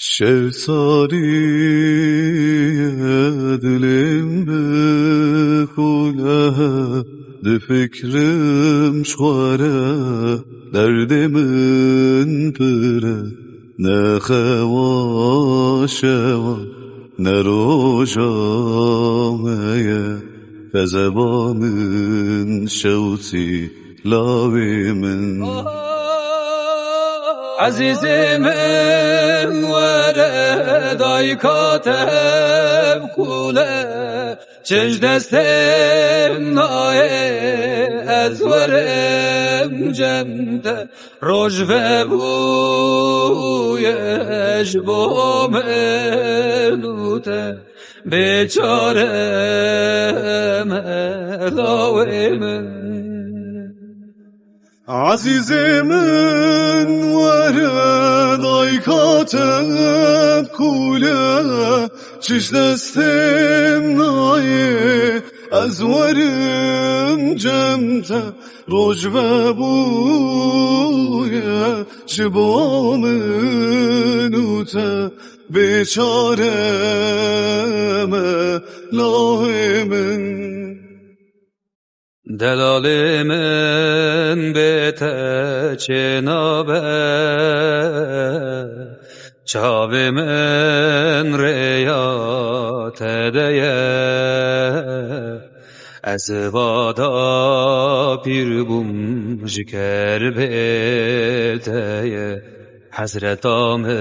شعرساری دلم بخونه ده فکرم شواره دردمن پره نه خواشه نه روژامه فزبامن شوتی لاوی من عزیزم ورد ای کاتم کوله چش دستم نایه از ورم جمده روش و بویش بام الوته بیچاره ملاوی من عزیز من ورد ای کاتم کوله چش دستم نایه از ورم جمته روش و بویه شبام نوته بیچاره ملاه من دلال من بیت چنابه چاو من ریات دیه از وادا پیر بوم جکر بیتیه حضرت آمن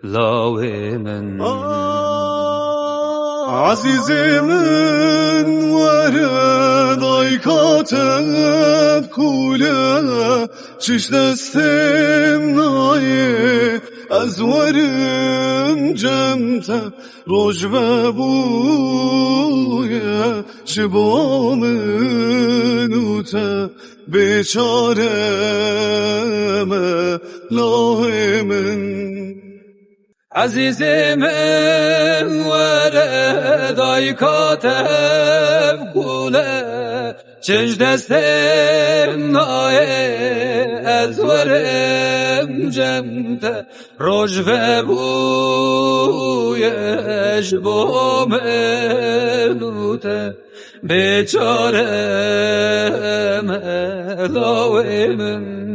لاوی من عزیز من ورد ای کاتم کوله چش دستم نایه از ورم جمته روش و بویه شبام نوته بیچاره ملاه من عزیز من ورد ای کاتم کوله چش دستم نایه از ورم جمده روش و بویش بام الوته بیچاره ملاوی من